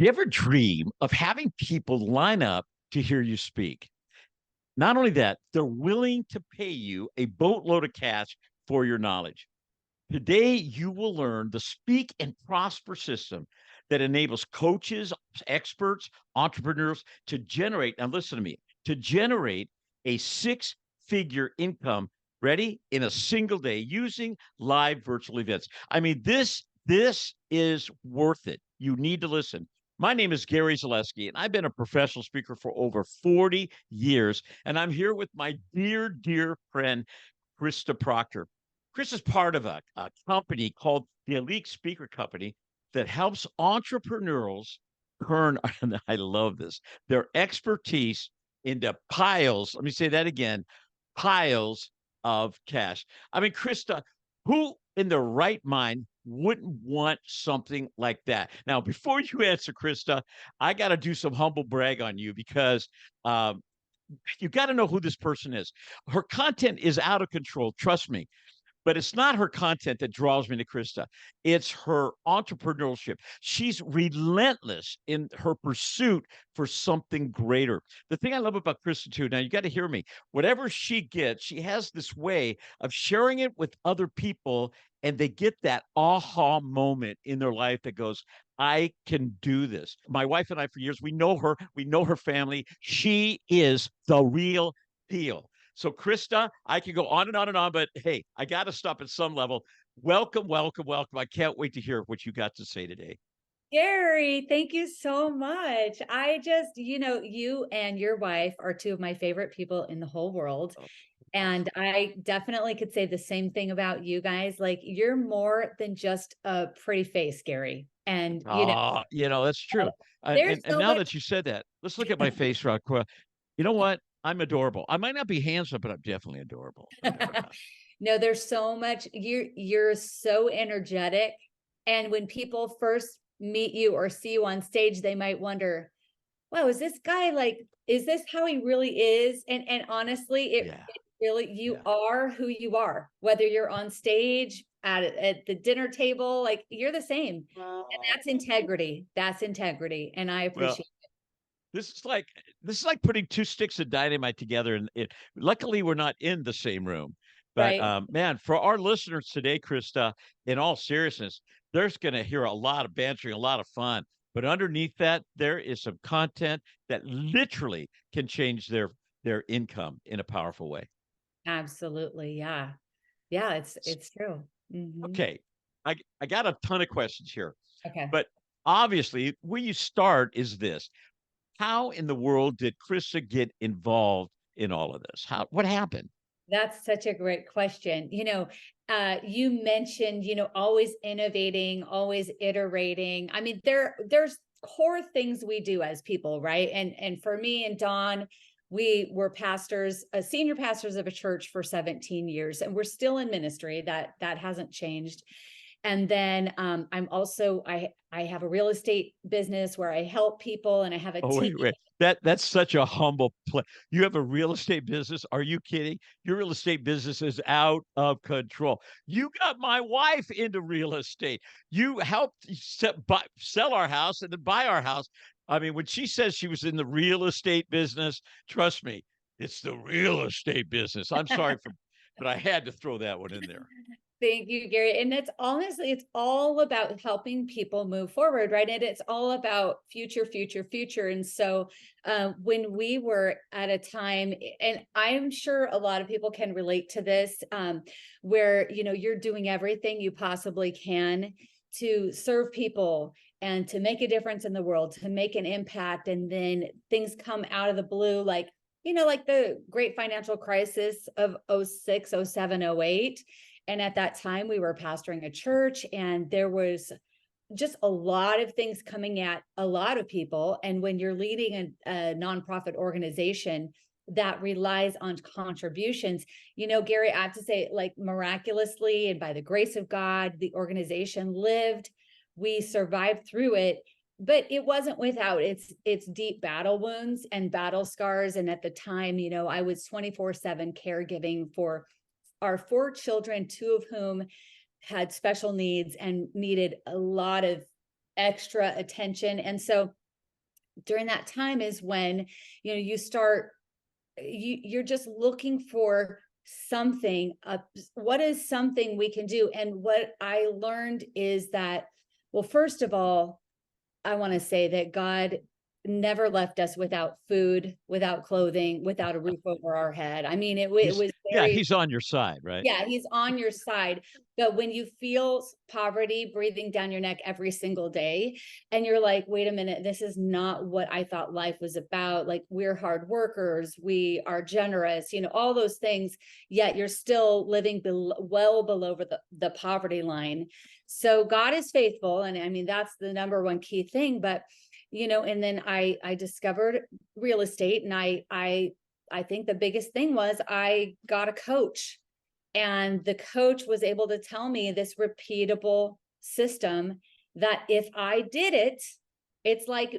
Do you ever dream of having people line up to hear you speak? Not only that, they're willing to pay you a boatload of cash for your knowledge. Today, you will learn the Speak and Prosper system that enables coaches, experts, entrepreneurs to generate, now listen to me, to generate a six-figure income, ready, in a single day using live virtual events. I mean, this is worth it. You need to listen. My name is Gary Zaleski, and I've been a professional speaker for over 40 years. And I'm here with my dear friend, Christa Proctor. Chris is part of a company called the Elite Speaker Company that helps entrepreneurs turn, and I love this, their expertise into piles. Let me say that again, piles of cash. I mean, Christa, who in their right mind wouldn't want something like that? Now, before you answer, Christa, I got to do some humble brag on you because you got to know who this person is. Her content is out of control. Trust me. But it's not her content that draws me to Christa. It's her entrepreneurship. She's relentless in her pursuit for something greater. The thing I love about Christa, too, now you got to hear me. Whatever she gets, she has this way of sharing it with other people, and they get that aha moment in their life that goes, I can do this. My wife and I, for years, we know her family. She is the real deal. So, Christa, I can go on and on and on, but hey, I got to stop at some level. Welcome, welcome, welcome. I can't wait to hear what you got to say today. Gary, thank you so much. You and your wife are two of my favorite people in the whole world. Oh, And awesome. I definitely could say the same thing about you guys. Like, you're more than just a pretty face, Gary. And, That's true. And, there's and and so now much. that you said that, let's look at my face real quick. You know what? I'm adorable. I might not be handsome, but I'm definitely adorable, no doubt about it. No, there's so much. You're so energetic. And when people first meet you or see you on stage, they might wonder, wow, is this guy like, is this how he really is? And honestly, Yeah, it really, you yeah. are who you are, whether you're on stage, at the dinner table, like, you're the same. And that's integrity. That's integrity. And I Well, appreciate this is like this is like putting two sticks of dynamite together, and luckily we're not in the same room. it, But right? man, for our listeners today, Christa, in all seriousness, there's going to hear a lot of bantering, a lot of fun. But underneath that, there is some content that literally can change their income in a powerful way. Absolutely. Yeah. Yeah, it's true. Okay, I got a ton of questions here, Okay. but obviously, where you start is this: how in the world did Krista get involved in all of this? What happened? That's such a great question. You mentioned, always innovating, always iterating. I mean, there's core things we do as people, right? And for me and Dawn, we were pastors, senior pastors of a church for 17 years, and we're still in ministry. That hasn't changed. And then I have a real estate business where I help people, and I have a Oh, team. wait. That's such a humble play. You have a real estate business? Are you kidding? Your real estate business is out of control. You got my wife into real estate. You helped sell our house and then buy our house. I mean, when she says she was in the real estate business, trust me, it's the real estate business. I'm sorry for, but I had to throw that one in there. Thank you, Gary. And it's honestly, it's all about helping people move forward, right? And it's all about future, future, future. And so when we were at a time, and I'm sure a lot of people can relate to this, where, you're doing everything you possibly can to serve people and to make a difference in the world, to make an impact. And then things come out of the blue, like the great financial crisis of 06, 07, 08. And at that time, we were pastoring a church, and there was just a lot of things coming at a lot of people. And when you're leading a nonprofit organization that relies on contributions, Gary, I have to say, like, miraculously and by the grace of God, the organization lived. We survived through it, but it wasn't without its deep battle wounds and battle scars. And at the time, I was 24/7 caregiving for our four children, two of whom had special needs and needed a lot of extra attention. And so during that time is when, you start, you're just looking for something, what is something we can do? And what I learned is that, well, first of all, I want to say that God never left us without food, without clothing, without a roof over our head. I mean, it was Yeah, very, he's on your side, right? yeah, he's on your side. But when you feel poverty breathing down your neck every single day, and you're like, wait a minute, this is not what I thought life was about. Like, we're hard workers, we are generous, all those things, yet you're still living well below the poverty line. So God is faithful. And I mean, that's the number one key thing. But, and then I discovered real estate, and I think the biggest thing was I got a coach, and the coach was able to tell me this repeatable system that if I did it, it's like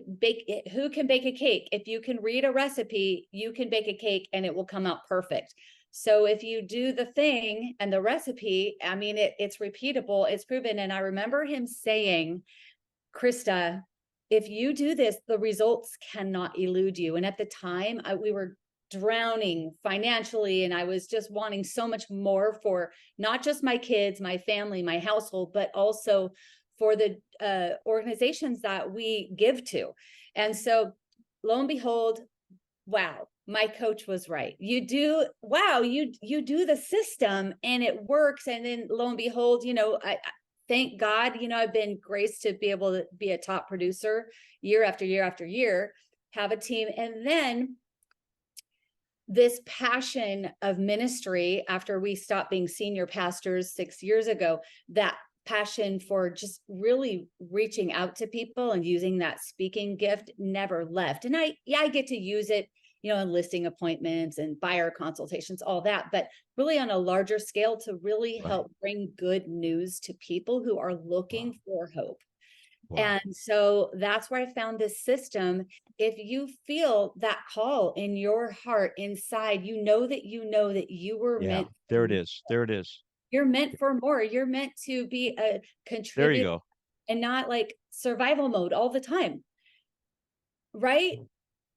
who can bake a cake? If you can read a recipe, you can bake a cake and it will come out perfect. So if you do the thing and the recipe, I mean, it's repeatable, it's proven. And I remember him saying, Christa, if you do this, the results cannot elude you. And at the time, we were drowning financially, and I was just wanting so much more for not just my kids, my family, my household, but also for the organizations that we give to. And so, lo and behold, wow, my coach was right. You do the system and it works. And then lo and behold, I thank God, I've been graced to be able to be a top producer year after year after year, have a team. And then this passion of ministry, after we stopped being senior pastors 6 years ago, that passion for just really reaching out to people and using that speaking gift never left. And I get to use it, in listing appointments and buyer consultations, all that, but really on a larger scale to really help bring good news to people who are looking for hope. Wow. And so that's where I found this system. If you feel that call in your heart inside, you know that you were meant. There it is. There it is. You're meant for more. You're meant to be a contributor. There you go. And not like survival mode all the time. Right?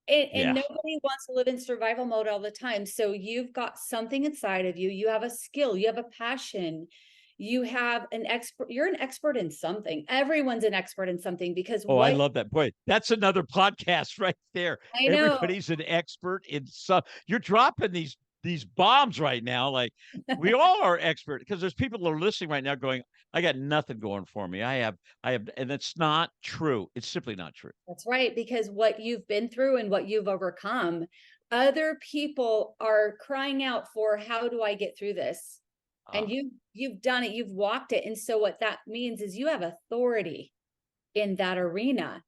And nobody wants to live in survival mode all the time. So you've got something inside of you. You have a skill, you have a passion, you have an expert, you're an expert in something. Everyone's an expert in something, because I love that. Boy, that's another podcast right there. I know. Everybody's an expert in some. You're dropping these bombs right now. Like, we all are expert, because there's people that are listening right now going, I got nothing going for me. I have, and it's not true. It's simply not true. That's right. Because what you've been through and what you've overcome, other people are crying out for, how do I get through this? And you've done it, you've walked it. And so what that means is you have authority in that arena.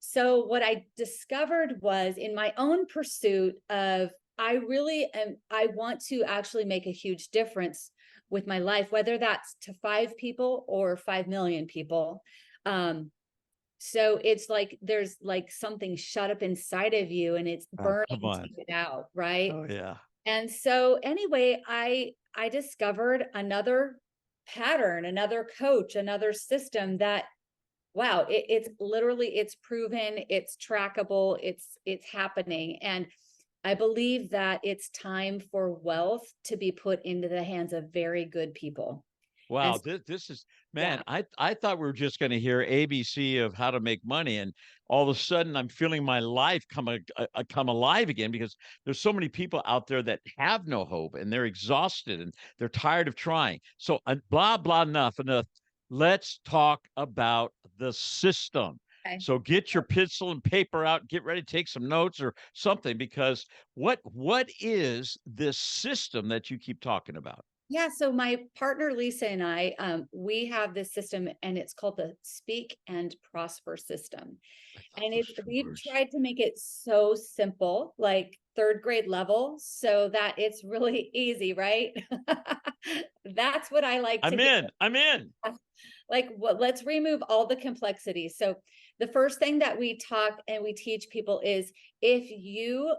So what I discovered was, in my own pursuit of, I want to actually make a huge difference with my life, whether that's to 5 people or 5 million people. So it's like, there's like something shut up inside of you, and it's burning to get out. Right. Oh yeah. And so anyway, I discovered another pattern, another coach, another system that, wow, it's literally, it's proven, it's trackable, it's happening. And I believe that it's time for wealth to be put into the hands of very good people. Wow, this is, man, I thought we were just going to hear ABC of how to make money, and all of a sudden I'm feeling my life come alive again, because there's so many people out there that have no hope, and they're exhausted, and they're tired of trying. So blah, blah, enough. Let's talk about the system. Okay. So get your pencil and paper out, get ready to take some notes or something, because what is this system that you keep talking about? Yeah, so my partner Lisa and I, we have this system, and it's called the Speak and Prosper system. And we've tried to make it so simple, like 3rd grade level, so that it's really easy, right? That's what I like to do. I'm in. Like, let's remove all the complexity. So the first thing that we talk and we teach people is, if you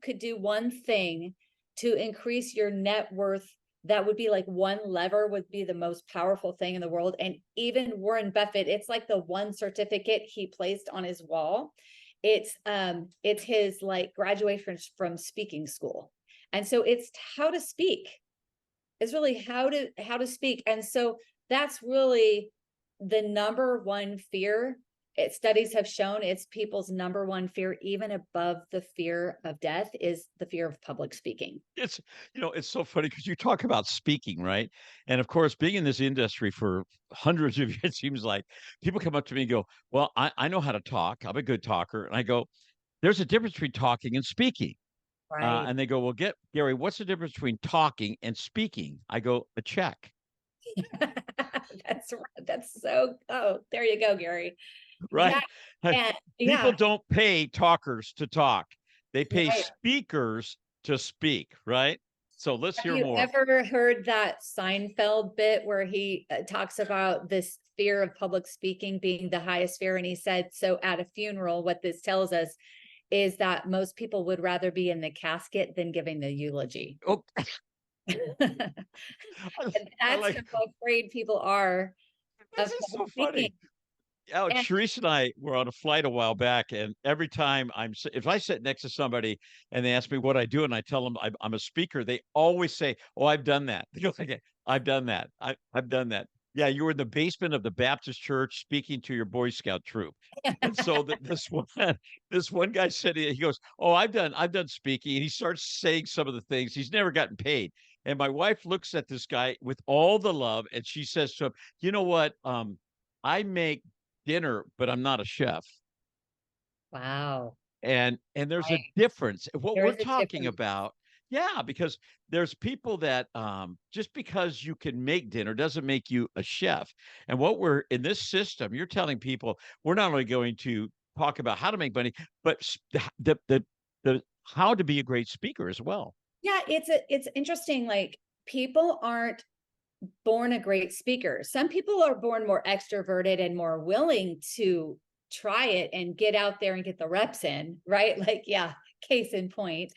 could do one thing to increase your net worth that would be like one lever would be the most powerful thing in the world. And even Warren Buffett, it's like the one certificate he placed on his wall. It's his like graduation from speaking school. And so it's how to speak. It's really how to speak. And so that's really the number one fear. Studies have shown it's people's number one fear, even above the fear of death, is the fear of public speaking. It's, it's so funny because you talk about speaking, right? And of course, being in this industry for hundreds of years, it seems like people come up to me and go, well, I know how to talk. I'm a good talker. And I go, there's a difference between talking and speaking. Right. And they go, well, Gary, what's the difference between talking and speaking? I go, a check. That's so, oh, there you go, Gary. Yeah. Right? Like, And people yeah, don't pay talkers to talk. They pay right. speakers to speak, right? So let's Have hear you more. ever heard that Seinfeld bit where he talks about this fear of public speaking being the highest fear? And he said, so at a funeral, what this tells us is that most people would rather be in the casket than giving the eulogy. Oh, And I that's like how afraid people are this of is public so speaking. funny. Oh, And Sharice and I were on a flight a while back, and every time if I sit next to somebody and they ask me what I do, and I tell them I'm a speaker, they always say, "Oh, I've done that." They go, "Okay, I've done that. I've done that." Yeah, you were in the basement of the Baptist church speaking to your Boy Scout troop, and so this one guy said he goes, "Oh, I've done speaking," and he starts saying some of the things he's never gotten paid. And my wife looks at this guy with all the love, and she says to him, "You know what? I make dinner, but I'm not a chef." wow, And there's a right. difference. What There we're is a talking difference. about, yeah, because there's people that just because you can make dinner doesn't make you a chef. And what we're in this system, you're telling people we're not only going to talk about how to make money, but the how to be a great speaker as well. Yeah, it's interesting. Like people aren't born a great speaker. Some people are born more extroverted and more willing to try it and get out there and get the reps in, right? Like, yeah, case in point.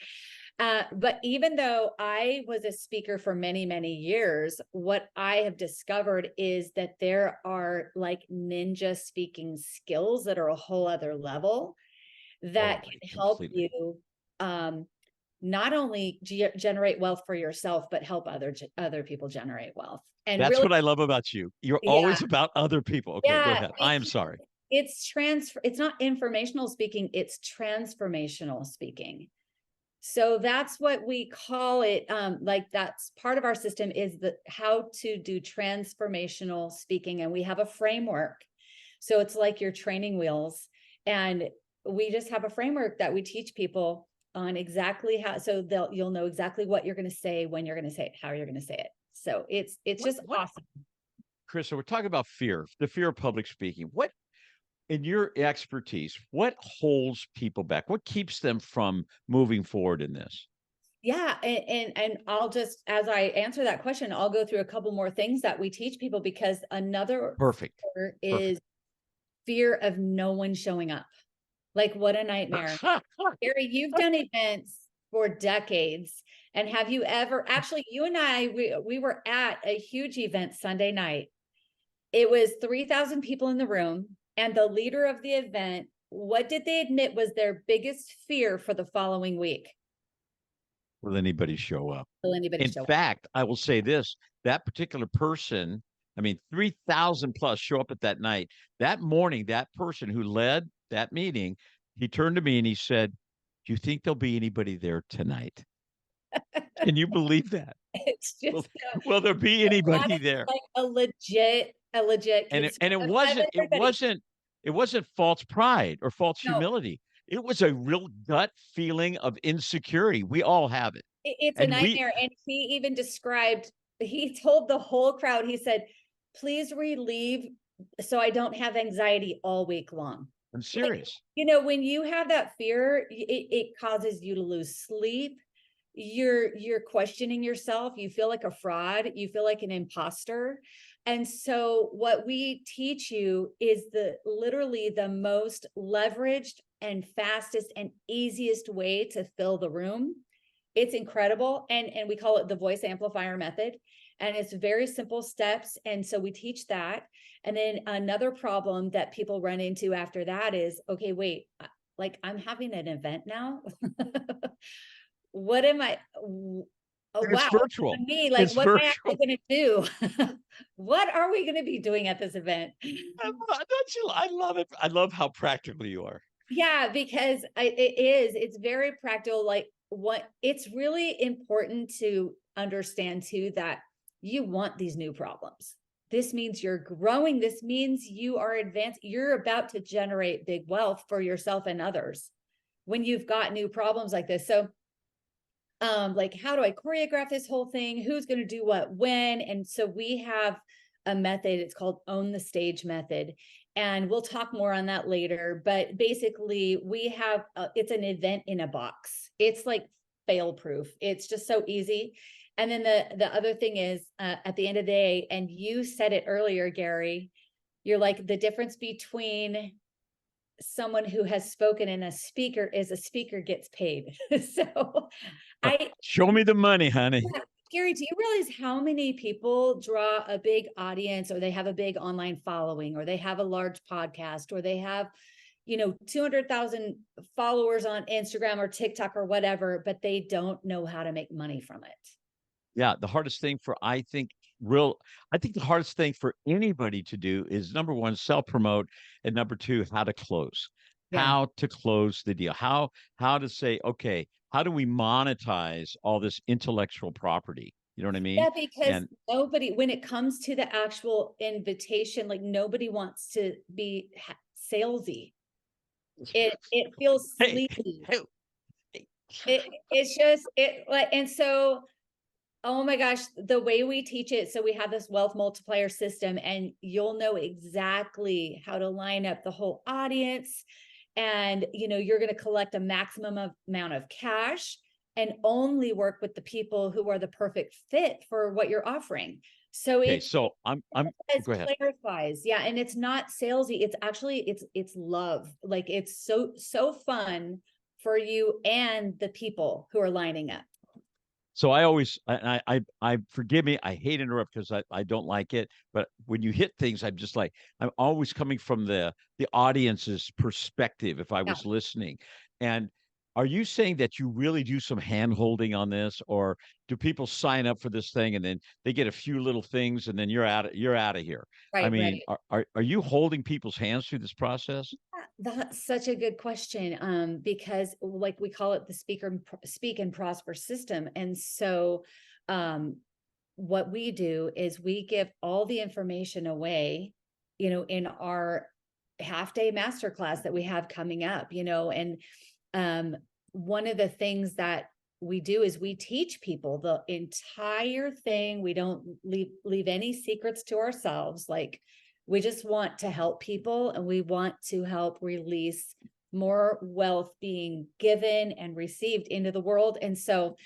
But even though I was a speaker for many, many years, what I have discovered is that there are like ninja speaking skills that are a whole other level Oh, that I can help completely. you um, not only generate wealth for yourself, but help other people generate wealth. And That's really, what I love about you. You're yeah, always about other people. Okay, go yeah, ahead. I am sorry. it's transfer. It's not informational speaking; it's transformational speaking. So that's what we call it. Like that's part of our system is the how to do transformational speaking, and we have a framework. So it's like your training wheels, and we just have a framework that we teach people on exactly how. So you'll know exactly what you're going to say, when you're going to say it, how you're going to say it. So it's What just what awesome. Chris, so we're talking about fear, the fear of public speaking. What, in your expertise, what holds people back? What keeps them from moving forward in this? Yeah, and I'll just as I answer that question, I'll go through a couple more things that we teach people because another Perfect. fear is Perfect. fear of no one showing up. Like what a nightmare. Gary, you've done events for decades. And have you ever actually you and I we were at a huge event Sunday night. It was 3,000 people in the room and the leader of the event, what did they admit was their biggest fear for the following week? Will anybody show up? Will anybody In show up? fact, I will say this, that particular person, I mean, 3,000 plus show up at that night. That morning, that person who led that meeting, he turned to me and he said, "Do you think there'll be anybody there tonight?" Can you believe that? It's Will, just so will there be that anybody is there? like a legit And it concern and it of wasn't it everybody. wasn't it wasn't false pride or false No, humility. It was a real gut feeling of insecurity. We all have it. it's a And we nightmare. And he even described, he told the whole crowd, he said, please relieve so I don't have anxiety all week long. I'm Like, serious. when you have that fear, it causes you to lose sleep. You're questioning yourself. You feel like a fraud. You feel like an imposter. And so what we teach you is literally the most leveraged and fastest and easiest way to fill the room It's incredible. And we call it the voice amplifier method. And it's very simple steps. And so we teach that. And then another problem that people run into after that is, okay, wait, like I'm having an event now. What am I? Oh, And it's wow. virtual. Me, like, It's what am I virtual. actually going to do? What are we going to be doing at this event? Don't you? I love it. I love how practical you are. Yeah, because it's very practical. Like, what it's really important to understand too, that you want these new problems. This means you're growing. This means you are advanced. You're about to generate big wealth for yourself and others when you've got new problems like this. So like, how do I choreograph this whole thing? Who's going to do what when? And so we have a method, it's called Own the Stage method. And we'll talk more on that later. But basically, we have it's an event in a box. It's like fail proof. It's just so easy. And then the other thing is at the end of the day, and you said it earlier, Gary, you're like, the difference between someone who has spoken and a speaker gets paid. So I Show me the money, honey. yeah, Gary, do you realize how many people draw a big audience, or they have a big online following, or they have a large podcast, or they have, 200,000 followers on Instagram or TikTok or whatever, but they don't know how to make money from it? Yeah, the hardest thing for I think the hardest thing for anybody to do is number one, self promote, and number two, how to close. Yeah. How to close the deal. How to say, okay, how do we monetize all this intellectual property? You know what I mean? Yeah, because And nobody, when it comes to the actual invitation, like nobody wants to be salesy. It feels hey, sleazy. hey, hey. It's just it like, and so, oh my gosh, the way we teach it, so we have this wealth multiplier system, and you'll know exactly how to line up the whole audience. And you're going to collect a maximum amount of cash and only work with the people who are the perfect fit for what you're offering. So Okay, it so I'm as go ahead. clarifies, yeah, and it's not salesy. It's actually it's love. Like, it's so fun for you and the people who are lining up. So I always, I forgive me, I hate interrupt because I don't like it. But when you hit things, I'm just like, I'm always coming from the audience's perspective if I Yeah. was listening. And are you saying that you really do some hand holding on this, or do people sign up for this thing and then they get a few little things and then you're out of here? I Right, mean, right. are you holding people's hands through this process? That's such a good question. Because like we call it the speak and prosper system. And so what we do is we give all the information away, in our half day masterclass that we have coming up, and one of the things that we do is we teach people the entire thing. We don't leave any secrets to ourselves. Like, we just want to help people, and we want to help release more wealth being given and received into the world. And so,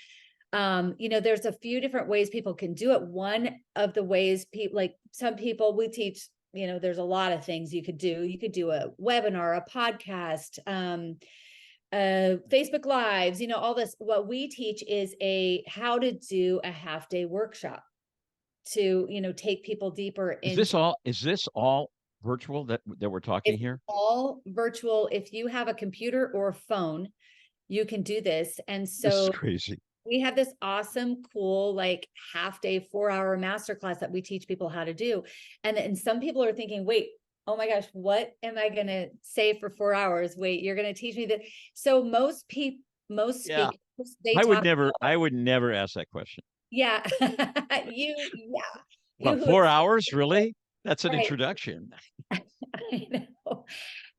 there's a few different ways people can do it. One of the ways people, like some people we teach, there's a lot of things you could do. You could do a webinar, a podcast, Facebook lives, all this. What we teach is how to do a half day workshop to, take people deeper into. Is this all virtual that we're talking It's here? all virtual. If you have a computer or a phone, you can do this. And This is so crazy. we have this awesome, cool, like half day, 4-hour masterclass that we teach people how to do. And some people are thinking, wait, oh my gosh, what am I going to say for 4 hours? Wait, you're going to teach me that. So most Yeah. speakers, they talk, I would never ask that question. yeah, yeah, you About who 4 hours, really? That's an right. introduction. I know.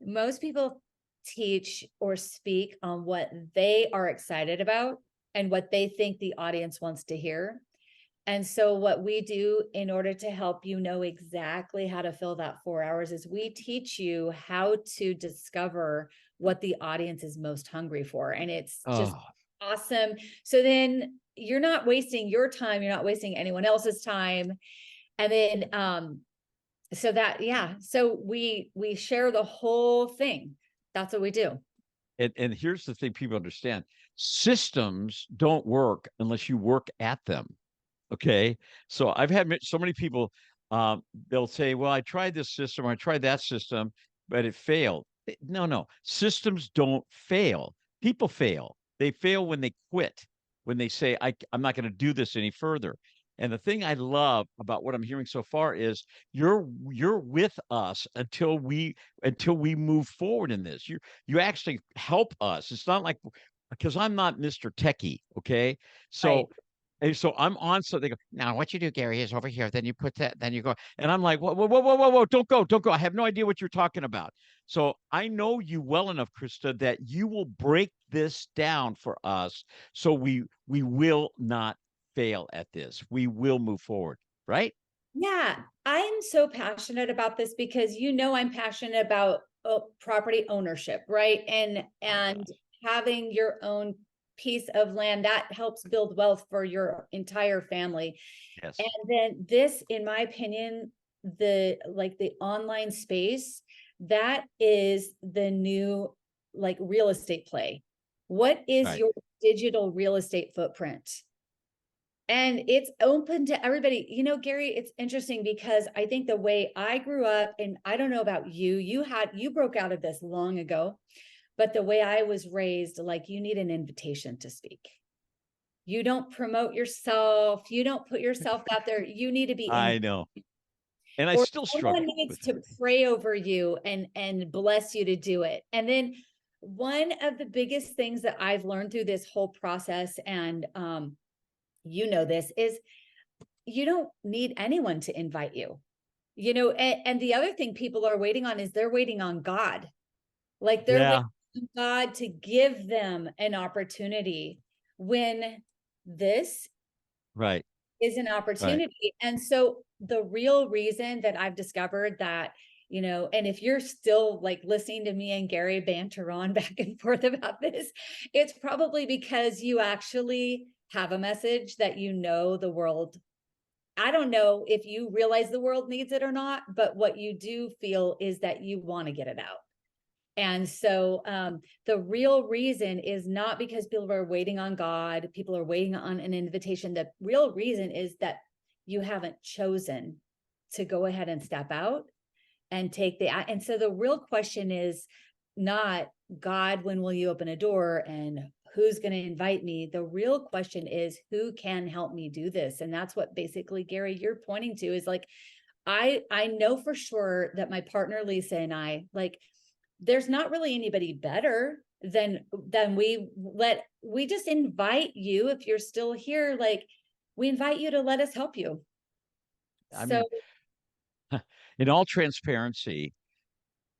Most people teach or speak on what they are excited about and what they think the audience wants to hear. And so what we do in order to help you know exactly how to fill that 4 hours is we teach you how to discover what the audience is most hungry for. And it's just Oh, awesome. So then you're not wasting your time, you're not wasting anyone else's time. And then so that, yeah, so we share the whole thing. That's what we do. and here's the thing people understand: systems don't work unless you work at them. Okay. So I've had so many people, they'll say, well, I tried this system, or I tried that system, but it failed. No, no. Systems don't fail. People fail. They fail when they quit, when they say, I'm not going to do this any further. And the thing I love about what I'm hearing so far is you're with us until we move forward in this. You actually help us. It's not like, because I'm not Mr. Techie, okay? Right. So and so I'm on, so they go, now what you do, Gary, is over here. Then you put that, then you go. And I'm like, whoa, whoa, whoa, whoa, whoa, whoa, don't go, don't go. I have no idea what you're talking about. So I know you well enough, Christa, that you will break this down for us, so we will not fail at this. We will move forward, right? Yeah, I'm so passionate about this because I'm passionate about property ownership, right? Oh my And gosh. having your own piece of land that helps build wealth for your entire family. And Yes. then this, in my opinion, the online space, that is the new like real estate play. What is Right. your digital real estate footprint? And it's open to everybody. Gary, it's interesting because I think the way I grew up, and I don't know about you, you broke out of this long ago, but the way I was raised, like you need an invitation to speak. You don't promote yourself, you don't put yourself out there. You need to be in, I know. And I or still someone struggle needs with it. to pray over you and bless you to do it. And then one of the biggest things that I've learned through this whole process, and this is you don't need anyone to invite you. And the other thing people are waiting on is they're waiting on God. Like they're waiting Yeah. on God to give them an opportunity when this Right. is an Right. opportunity. And so the real reason that I've discovered that, and if you're still like listening to me and Gary banter on back and forth about this, it's probably because you actually have a message that the world. I don't know if you realize the world needs it or not, but what you do feel is that you want to get it out. And so the real reason is not because people are waiting on God, people are waiting on an invitation. The real reason is that you haven't chosen to go ahead and step out and take and so the real question is not, God, when will you open a door and who's going to invite me? The real question is, who can help me do this? And that's what basically, Gary, you're pointing to is like, I know for sure that my partner Lisa and I, like, there's not really anybody better than we just invite you, if you're still here, like we invite you to let us help you. I So mean, in all transparency,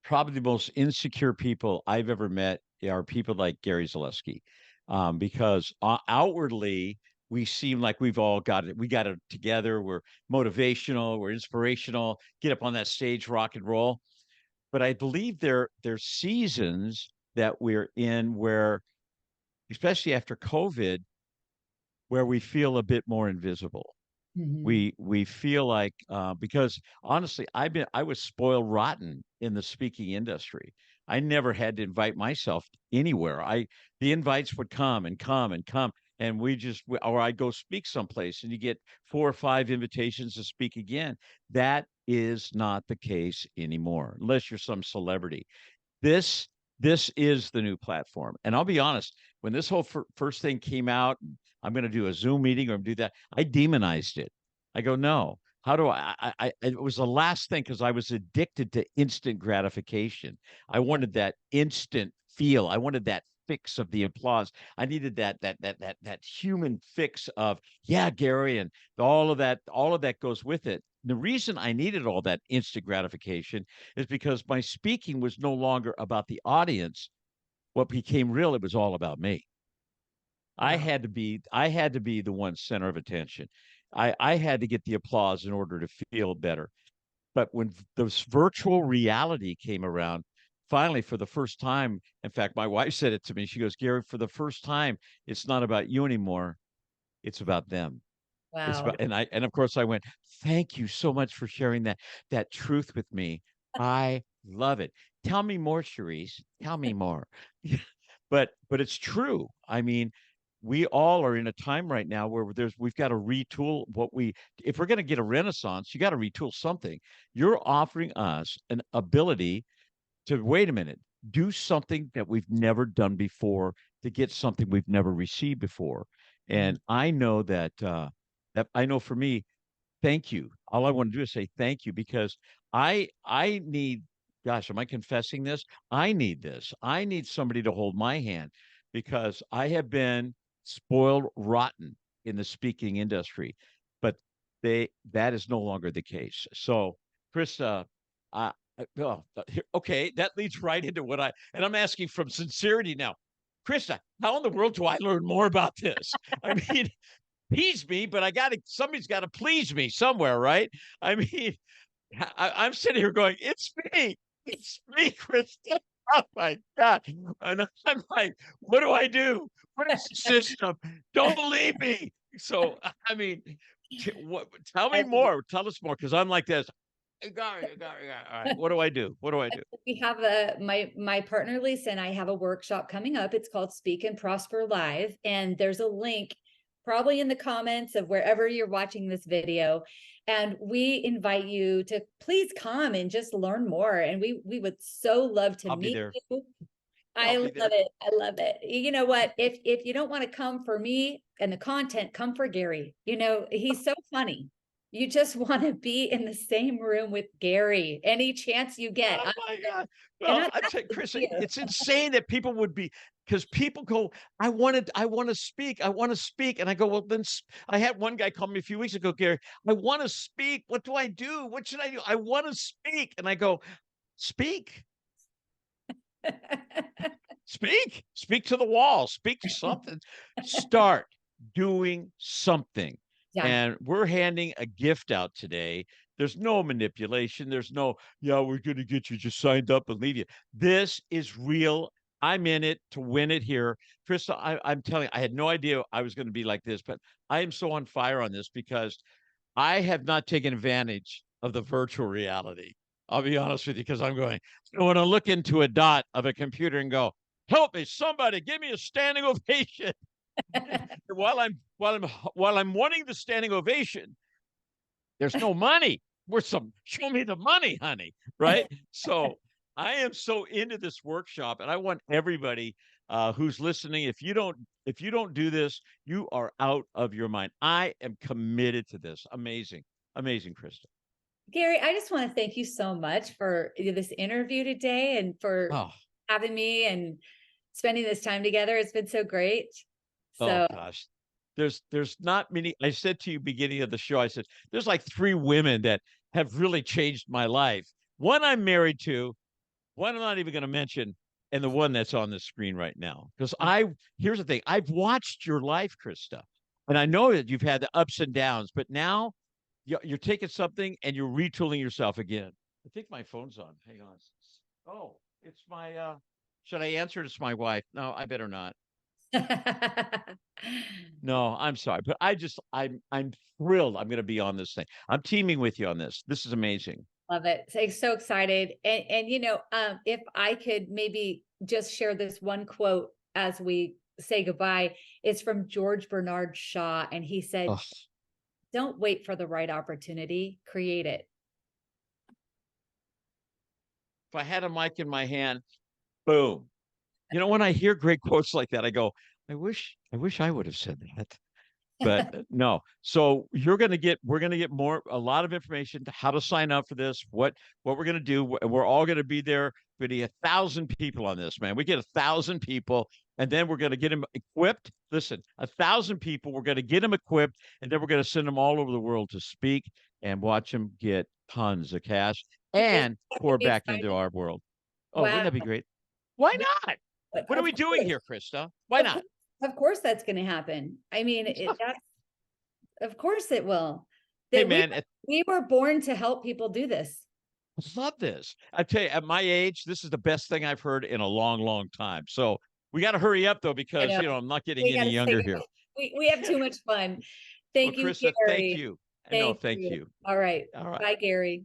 probably the most insecure people I've ever met are people like Gary Zaleski, because outwardly we seem like we've all got it. We got it together. We're motivational. We're inspirational. Get up on that stage, rock and roll. But I believe there's seasons that we're in where, especially after COVID, where we feel a bit more invisible. mhm. We feel like, because honestly, I was spoiled rotten in the speaking industry. I never had to invite myself anywhere. I The invites would come and come and come, and or I'd go speak someplace and you get 4 or 5 invitations to speak again. That is not the case anymore, unless you're some celebrity. This this is the new platform. And I'll be honest, when this whole first thing came out, I'm going to do a Zoom meeting or do that, I demonized it. I go, no. How do it was the last thing, because I was addicted to instant gratification. I Yeah. wanted that instant feel. I wanted that fix of the applause. I needed that human fix of, yeah, Gary, and all of that goes with it. The reason I needed all that instant gratification is because my speaking was no longer about the audience. What became real, it was all about me. Wow. I had to be the one center of attention. I had to get the applause in order to feel better. But when this virtual reality came around, finally, for the first time, in fact, my wife said it to me. She goes, Gary, for the first time, it's not about you anymore. It's about them. It's Wow. about, and of course I went, thank you so much for sharing that truth with me. I love it. Tell me more, Cherise. Tell me more. but it's true. I mean, we all are in a time right now where we've got to retool what we, if we're going to get a renaissance, you got to retool something. You're offering us an ability to, wait a minute, do something that we've never done before, to get something we've never received before. And I know that I know for me, thank you. All I want to do is say thank you, because I need, gosh, am I confessing this? I need this. I need somebody to hold my hand, because I have been spoiled rotten in the speaking industry, but that is no longer the case. So, Krista, oh, okay, that leads right into what and I'm asking from sincerity now. Krista, how in the world do I learn more about this? I mean, please me, but somebody's got to please me somewhere, right? I mean, I'm sitting here going, it's me, Krista. Oh my God. And I'm like, what do I do? What is the system? Don't leave me. So, I mean, tell me more. Tell us more, because I'm like this. Got it. All right. What do I do? What do I do? We have my partner Lisa and I have a workshop coming up. It's called Speak and Prosper Live, and there's a link probably in the comments of wherever you're watching this video. And we invite you to please come and just learn more. And we would so love to meet you. I love it. I love it. You know what? If you don't want to come for me and the content, come for Gary. You know, he's so funny. You just want to be in the same room with Gary any chance you get. Oh my God. Well, I tell you, Chris, it's insane that people would be, because people go, I want to speak. And I go, well, then I had one guy call me a few weeks ago, Gary, I want to speak. What do I do? What should I do? I want to speak. And I go, speak. Speak to the wall, speak to something, start doing something. Yeah. And we're handing a gift out today. There's no manipulation. There's no, yeah, we're going to get you just signed up and leave you. This is real. I'm in it to win it here. Krista, I'm telling you, I had no idea I was going to be like this, but I am so on fire on this, because I have not taken advantage of the virtual reality. I'll be honest with you, because I'm going, I want to look into a dot of a computer and go, help me, somebody, give me a standing ovation. while I'm wanting the standing ovation, there's no money. Show me the money, honey. Right? So I am so into this workshop, and I want everybody who's listening, if you don't do this, you are out of your mind. I am committed to this. Amazing, Krista. Gary, I just want to thank you so much for this interview today, and for having me and spending this time together. It's been so great. So, oh gosh, there's not many. I said to you beginning of the show, I said, there's like 3 women that have really changed my life. One I'm married to, one I'm not even going to mention, and the one that's on the screen right now. Because here's the thing, I've watched your life, Krista, and I know that you've had the ups and downs, but now you're taking something and you're retooling yourself again. I think my phone's on. Hang on. Oh, it's my, should I answer it? It's my wife. No, I better not. No, I'm sorry, but I'm thrilled. I'm going to be on this thing. I'm teaming with you on this. This is amazing. Love it. So excited. And you know, if I could maybe just share this one quote as we say goodbye, it's from George Bernard Shaw. And he said, don't wait for the right opportunity, create it. If I had a mic in my hand, boom. You know, when I hear great quotes like that, I go, I wish I would have said that. But no. So we're going to get a lot of information to how to sign up for this, what we're going to do. We're all going to be there. We're going to get 1,000 people on this, man. We get 1,000 people, and then we're going to get them equipped. Listen, 1,000 people, we're going to get them equipped, and then we're going to send them all over the world to speak and watch them get tons of cash and pour back into our world. Oh, wouldn't that be great? Why not? What are we doing here, Krista? Why not? Of course that's going to happen. I mean, of course it will. Hey, man. We were born to help people do this. I love this. I tell you, at my age, this is the best thing I've heard in a long, long time. So we got to hurry up, though, because, I'm not getting any younger here. We have too much fun. Thank you, Krista, Gary. Thank you. Thank you. All right. Bye, Gary.